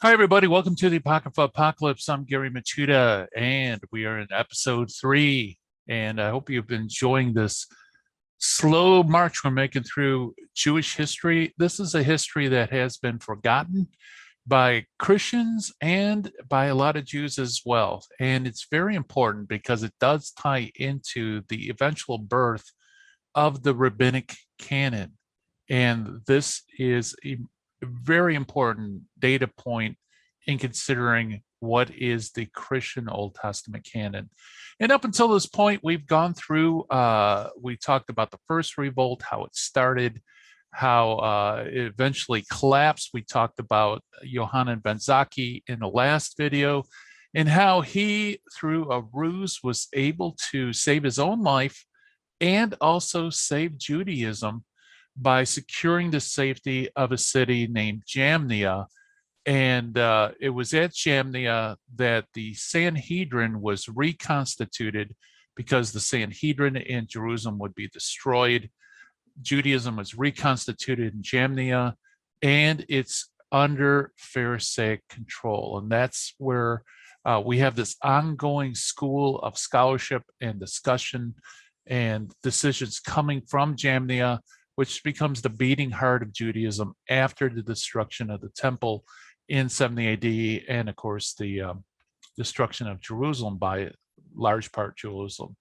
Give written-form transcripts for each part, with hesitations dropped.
Hi, everybody. Welcome to the Apocrypha Apocalypse. I'm Gary Machuda, and we are in episode 3. And I hope you've been enjoying this slow march we're making through Jewish history. This is a history that has been forgotten by Christians and by a lot of Jews as well. And it's very important because it does tie into the eventual birth of the rabbinic canon. And this is a very important data point in considering what is the Christian Old Testament canon. And up until this point, we've gone through, we talked about the first revolt, how it started, how it eventually collapsed. We talked about Yohanan ben Zakkai in the last video, and how he, through a ruse, was able to save his own life and also save Judaism by securing the safety of a city named Jamnia. And it was at Jamnia that the Sanhedrin was reconstituted, because the Sanhedrin in Jerusalem would be destroyed. Judaism was reconstituted in Jamnia, and it's under Pharisaic control. And that's where we have this ongoing school of scholarship and discussion and decisions coming from Jamnia, which becomes the beating heart of Judaism after the destruction of the temple in 70 AD, and of course the destruction of Jerusalem, by large part Jerusalem.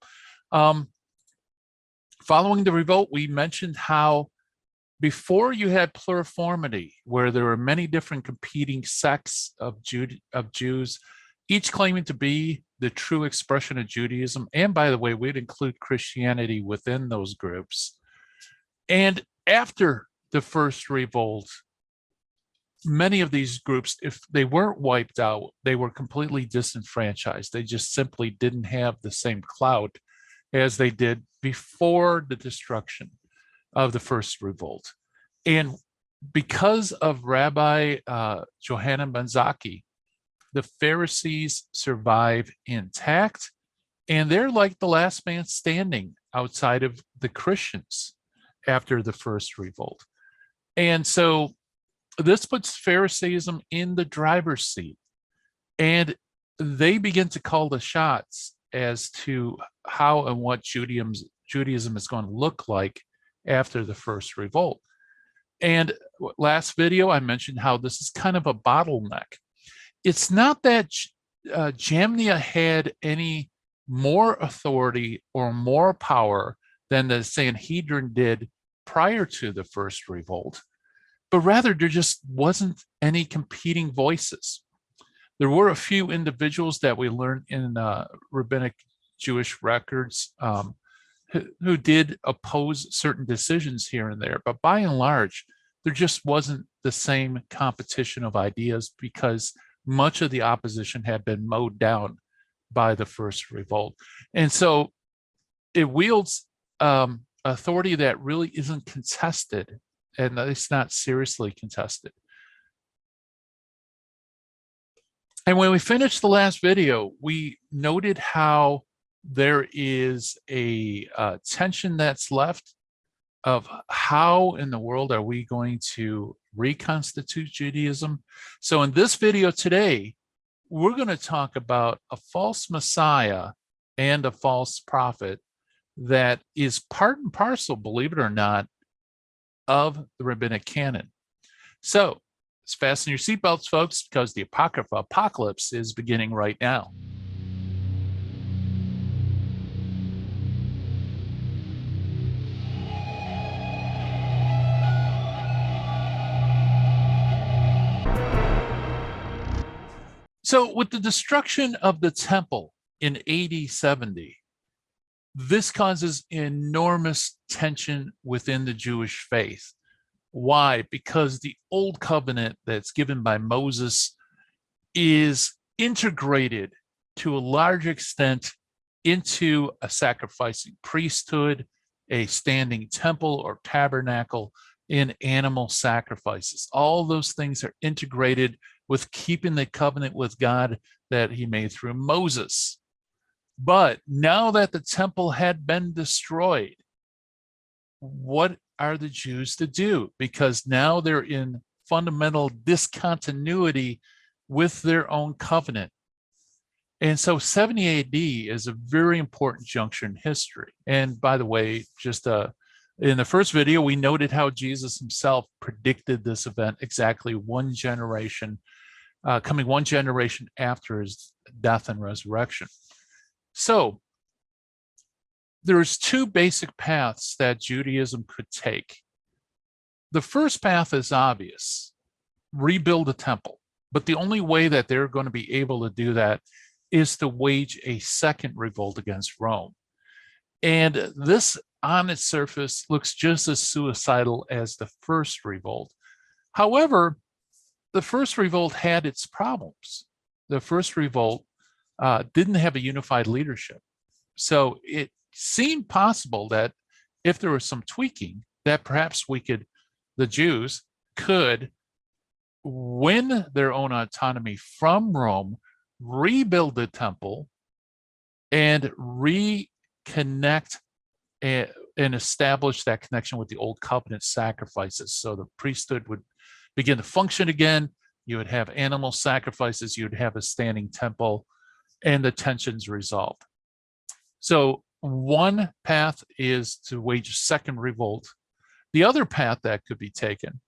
Following the revolt, we mentioned how before you had pluriformity, where there were many different competing sects of Jews, each claiming to be the true expression of Judaism. And by the way, we'd include Christianity within those groups. And after the first revolt, many of these groups, if they weren't wiped out, they were completely disenfranchised. They just simply didn't have the same clout as they did before the destruction of the first revolt. And because of Rabbi Yohanan ben Zakkai, the Pharisees survive intact, and they're like the last man standing outside of the Christians after the first revolt. And so this puts Pharisaism in the driver's seat, and they begin to call the shots as to how and what Judaism is going to look like after the first revolt. And last video, I mentioned how this is kind of a bottleneck. It's not that Jamnia had any more authority or more power than the Sanhedrin did prior to the first revolt, but rather there just wasn't any competing voices. There were a few individuals that we learned in rabbinic Jewish records who did oppose certain decisions here and there, but by and large, there just wasn't the same competition of ideas, because much of the opposition had been mowed down by the first revolt. And so it wields authority that really isn't contested, and it's not seriously contested. And when we finished the last video, we noted how there is a tension that's left of how in the world are we going to reconstitute Judaism. So in this video today, we're going to talk about a false Messiah and a false prophet that is part and parcel, believe it or not, of the rabbinic canon. So let's fasten your seatbelts, folks, because the Apocrypha Apocalypse is beginning right now. So with the destruction of the temple in AD 70, this causes enormous tension within the Jewish faith. Why? Because the old covenant that's given by Moses is integrated to a large extent into a sacrificing priesthood, a standing temple or tabernacle, in animal sacrifices. All those things are integrated with keeping the covenant with God that he made through Moses. But now that the temple had been destroyed, what are the Jews to do? Because now they're in fundamental discontinuity with their own covenant. And so 70 AD is a very important juncture in history. And by the way, just in the first video, we noted how Jesus himself predicted this event exactly one generation, coming one generation after his death and resurrection. So there's two basic paths that Judaism could take. The first path is obvious: rebuild the temple. But the only way that they're going to be able to do that is to wage a second revolt against Rome. And this, on its surface, looks just as suicidal as the first revolt. However, the first revolt had its problems. The first revolt didn't have a unified leadership. So it seemed possible that if there was some tweaking, that perhaps the Jews could win their own autonomy from Rome, rebuild the temple, and reconnect and establish that connection with the old covenant sacrifices. So the priesthood would begin to function again. You would have animal sacrifices, you would have a standing temple, and the tensions resolved. So one path is to wage a second revolt. The other path that could be taken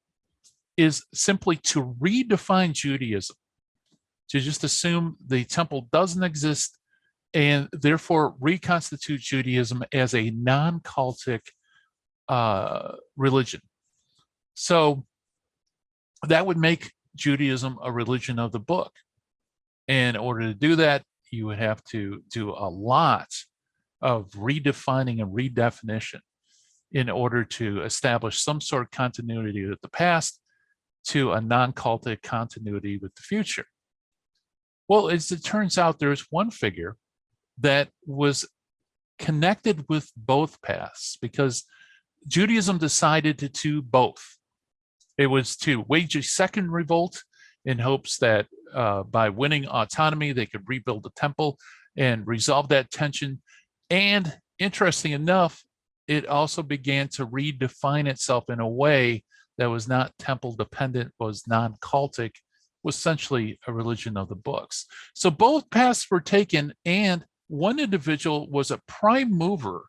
is simply to redefine Judaism, to just assume the temple doesn't exist and therefore reconstitute Judaism as a non-cultic religion. So that would make Judaism a religion of the book. In order to do that, you would have to do a lot of redefining and redefinition in order to establish some sort of continuity with the past to a non-cultic continuity with the future. Well, as it turns out, there's one figure that was connected with both paths because Judaism decided to do both. It was to wage a second revolt in hopes that by winning autonomy, they could rebuild the temple and resolve that tension. And interesting enough, it also began to redefine itself in a way that was not temple dependent, was non-cultic, was essentially a religion of the books. So both paths were taken, and one individual was a prime mover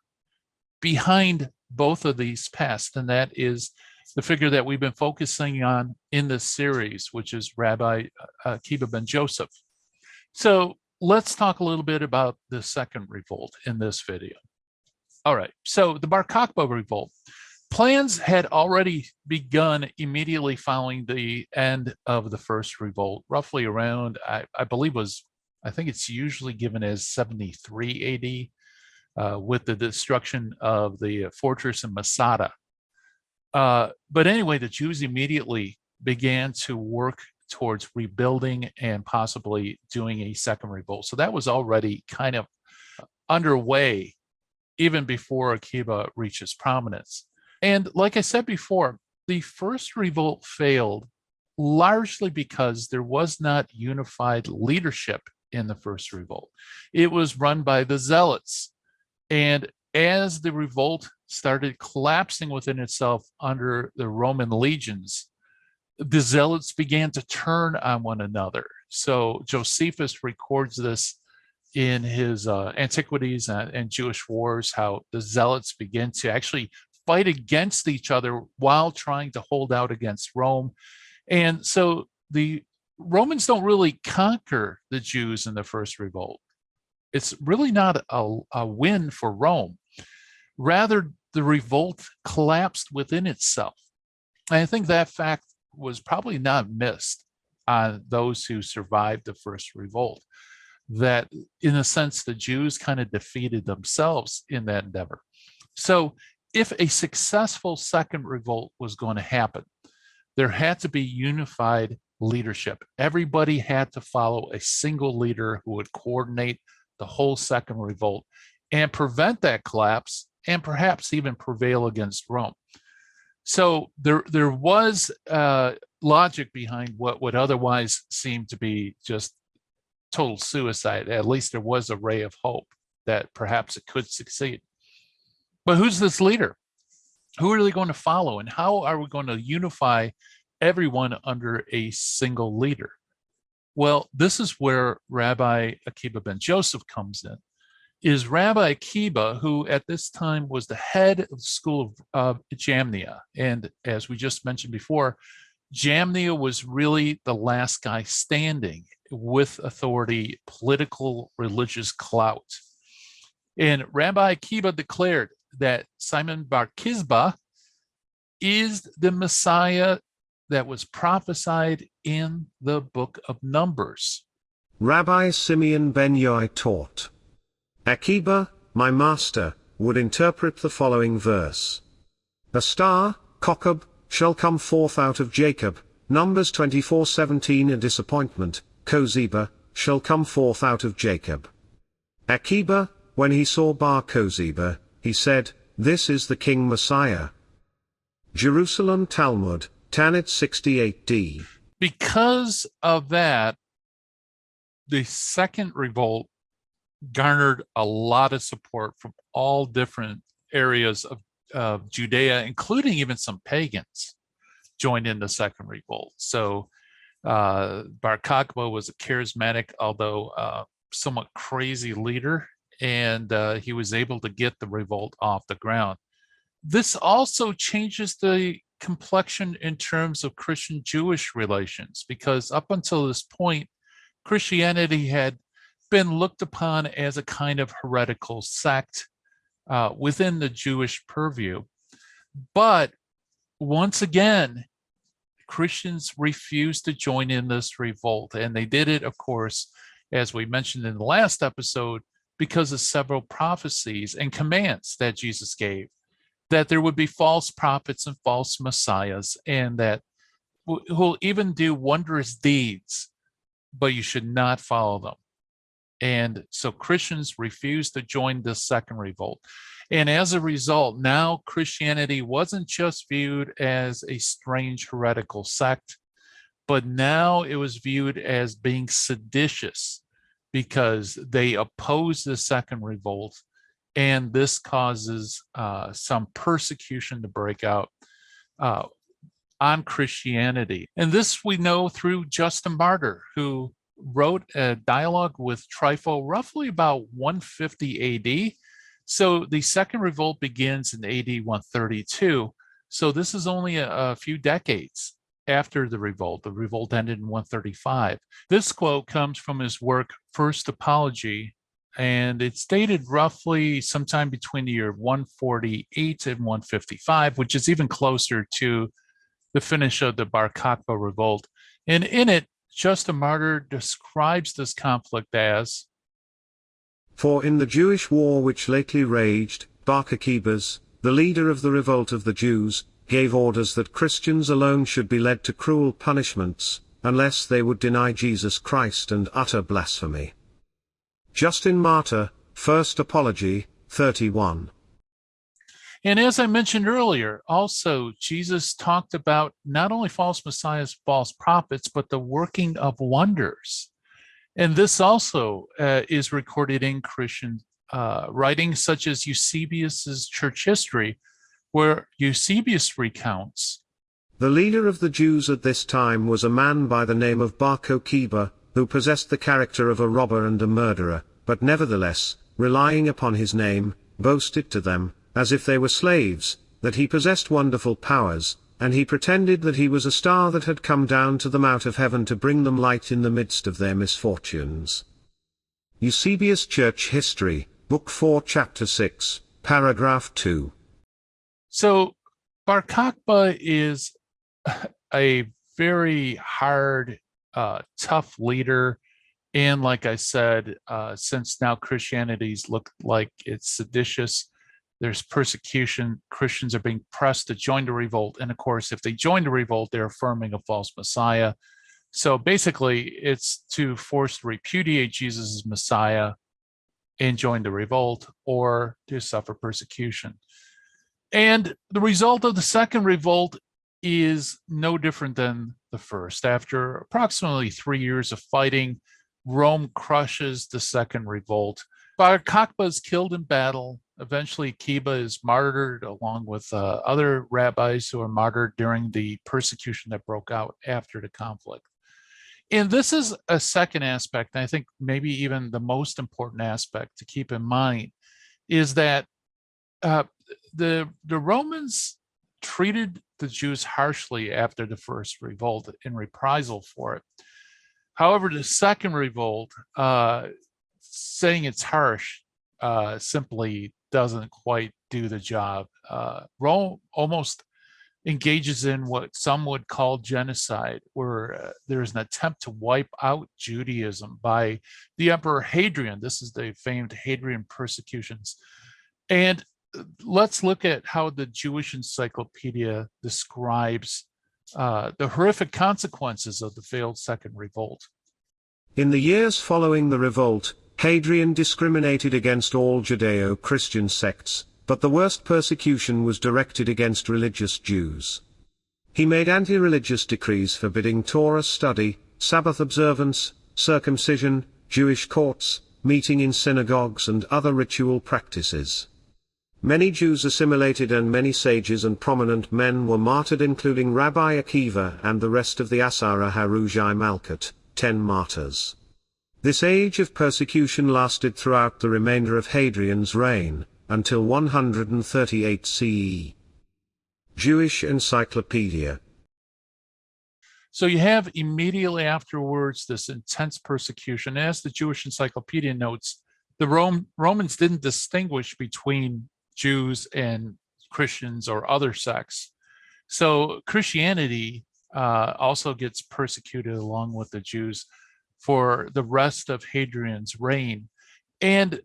behind both of these paths, and that is the figure that we've been focusing on in this series, which is Rabbi Akiva ben Joseph. So let's talk a little bit about the second revolt in this video. All right, so the Bar Kokhba revolt. Plans had already begun immediately following the end of the first revolt, roughly around, I think it's usually given as 73 AD, with the destruction of the fortress in Masada. But anyway, the Jews immediately began to work towards rebuilding and possibly doing a second revolt. So that was already kind of underway even before Akiva reaches prominence. And like I said before, the first revolt failed largely because there was not unified leadership in the first revolt. It was run by the Zealots. And as the revolt started collapsing within itself under the Roman legions, the Zealots began to turn on one another. So Josephus records this in his Antiquities and Jewish Wars, how the Zealots begin to actually fight against each other while trying to hold out against Rome. And so the Romans don't really conquer the Jews in the first revolt. It's really not a win for Rome. Rather, the revolt collapsed within itself. And I think that fact was probably not missed on those who survived the first revolt, that in a sense, the Jews kind of defeated themselves in that endeavor. So if a successful second revolt was going to happen, there had to be unified leadership. Everybody had to follow a single leader who would coordinate the whole second revolt and prevent that collapse and perhaps even prevail against Rome. So there was logic behind what would otherwise seem to be just total suicide. At least there was a ray of hope that perhaps it could succeed. But who's this leader? Who are they going to follow? And how are we going to unify everyone under a single leader? Well, this is where Rabbi Akiva ben Joseph comes in. Is Rabbi Akiva, who at this time was the head of the school of Jamnia. And as we just mentioned before, Jamnia was really the last guy standing with authority, political, religious clout. And Rabbi Akiva declared that Simon Bar Kokhba is the Messiah that was prophesied in the book of Numbers. Rabbi Simeon ben Yoai taught. Akiva, my master, would interpret the following verse. A star, Kokhba, shall come forth out of Jacob, Numbers 24:17. A disappointment, Kokhba, shall come forth out of Jacob. Akiva, when he saw Bar Kokhba, he said, this is the King Messiah. Jerusalem Talmud, Tanit 68d. Because of that, the second revolt garnered a lot of support from all different areas of Judea, including even some pagans joined in the second revolt. So Bar Kokhba was a charismatic, although somewhat crazy leader, and he was able to get the revolt off the ground. This also changes the complexion in terms of Christian-Jewish relations, because up until this point, Christianity had been looked upon as a kind of heretical sect within the Jewish purview. But once again, Christians refused to join in this revolt, and they did it, of course, as we mentioned in the last episode, because of several prophecies and commands that Jesus gave, that there would be false prophets and false messiahs, and that who'll even do wondrous deeds, but you should not follow them. And so Christians refused to join this second revolt. And as a result, now Christianity wasn't just viewed as a strange heretical sect, but now it was viewed as being seditious because they opposed the second revolt. And this causes some persecution to break out on Christianity. And this we know through Justin Martyr, who wrote a dialogue with Trypho roughly about 150 AD. So the second revolt begins in AD 132. So this is only a few decades after the revolt. The revolt ended in 135. This quote comes from his work, First Apology, and it's dated roughly sometime between the year 148 and 155, which is even closer to the finish of the Bar Kokhba revolt. And in it, Justin Martyr describes this conflict as, for in the Jewish war which lately raged, Bar Kokhba, the leader of the revolt of the Jews, gave orders that Christians alone should be led to cruel punishments, unless they would deny Jesus Christ and utter blasphemy. Justin Martyr, First Apology, 31. And as I mentioned earlier, also Jesus talked about not only false messiahs, false prophets, but the working of wonders. And this also is recorded in Christian writings such as Eusebius's church history, where Eusebius recounts, the leader of the Jews at this time was a man by the name of Bar Kokhba, who possessed the character of a robber and a murderer, but nevertheless, relying upon his name, boasted to them, as if they were slaves, that he possessed wonderful powers, and he pretended that he was a star that had come down to them out of heaven to bring them light in the midst of their misfortunes. Eusebius Church History, Book 4 Chapter 6, Paragraph 2. So Bar Kokhba is a very hard, tough leader. And like I said, since now Christianity's looked like it's seditious, there's persecution. Christians are being pressed to join the revolt. And of course, if they join the revolt, they're affirming a false Messiah. So basically, it's to force to repudiate Jesus as Messiah and join the revolt, or to suffer persecution. And the result of the second revolt is no different than the first. After approximately 3 years of fighting, Rome crushes the second revolt. Bar Kokhba is killed in battle. Eventually, Akiva is martyred along with other rabbis who are martyred during the persecution that broke out after the conflict. And this is a second aspect, and I think maybe even the most important aspect to keep in mind, is that uh, the Romans treated the Jews harshly after the first revolt in reprisal for it. However, the second revolt, saying it's harsh, simply doesn't quite do the job. Rome almost engages in what some would call genocide, where there's an attempt to wipe out Judaism by the Emperor Hadrian. This is the famed Hadrian persecutions. And let's look at how the Jewish Encyclopedia describes the horrific consequences of the failed Second Revolt. In the years following the revolt, Hadrian discriminated against all Judeo-Christian sects, but the worst persecution was directed against religious Jews. He made anti-religious decrees forbidding Torah study, Sabbath observance, circumcision, Jewish courts, meeting in synagogues and other ritual practices. Many Jews assimilated and many sages and prominent men were martyred, including Rabbi Akiva and the rest of the Asara Harujai Malkut, 10 martyrs. This age of persecution lasted throughout the remainder of Hadrian's reign, until 138 CE. Jewish Encyclopedia. So you have immediately afterwards this intense persecution. As the Jewish Encyclopedia notes, the Romans didn't distinguish between Jews and Christians or other sects. So Christianity also gets persecuted along with the Jews for the rest of Hadrian's reign. And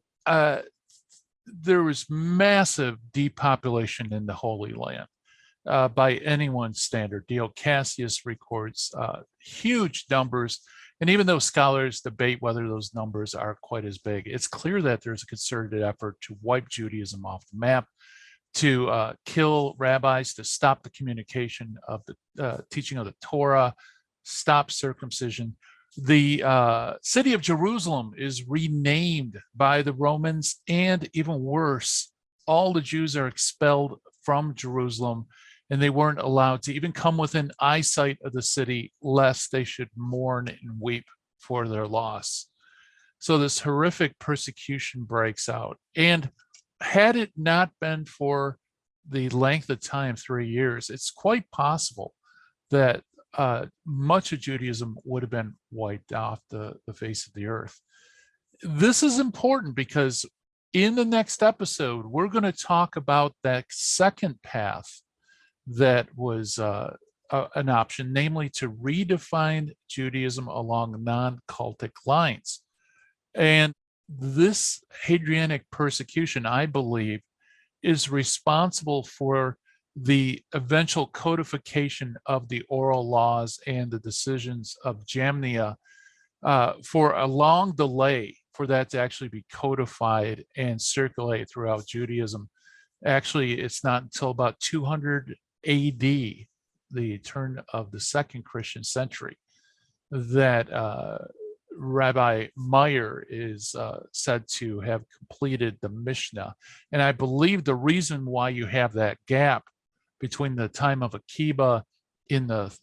there was massive depopulation in the Holy Land by anyone's standard. Dio Cassius records huge numbers. And even though scholars debate whether those numbers are quite as big, it's clear that there's a concerted effort to wipe Judaism off the map, to kill rabbis, to stop the communication of the teaching of the Torah, stop circumcision. The city of Jerusalem is renamed by the Romans, and even worse, all the Jews are expelled from Jerusalem, and they weren't allowed to even come within eyesight of the city, lest they should mourn and weep for their loss. So this horrific persecution breaks out. And had it not been for the length of time, 3 years, it's quite possible that much of Judaism would have been wiped off the face of the earth. This is important because in the next episode, we're going to talk about that second path that was an option, namely to redefine Judaism along non-cultic lines. And this Hadrianic persecution, I believe, is responsible for the eventual codification of the oral laws and the decisions of Jamnia, for a long delay for that to actually be codified and circulate throughout Judaism. Actually, it's not until about 200 AD, the turn of the second Christian century, that Rabbi Meir is said to have completed the Mishnah. And I believe the reason why you have that gap between the time of Akiva in the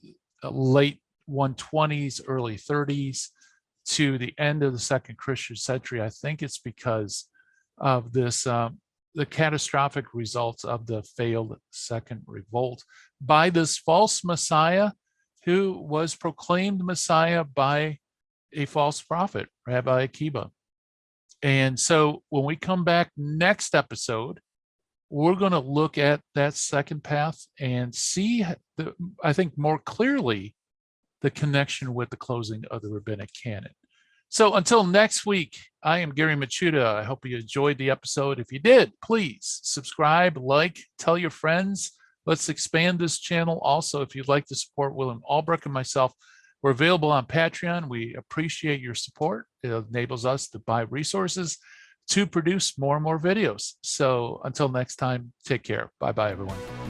late 120s, early 30s, to the end of the second Christian century, I think it's because of this, the catastrophic results of the failed second revolt by this false Messiah who was proclaimed Messiah by a false prophet, Rabbi Akiva. And so when we come back next episode, we're going to look at that second path and see, I think, more clearly the connection with the closing of the rabbinic canon. So until next week, I am Gary Machuda. I hope you enjoyed the episode. If you did, please subscribe, like, tell your friends. Let's expand this channel. Also, if you'd like to support William Albrecht and myself, we're available on Patreon. We appreciate your support. It enables us to buy resources to produce more and more videos. So until next time, take care. Bye-bye, everyone.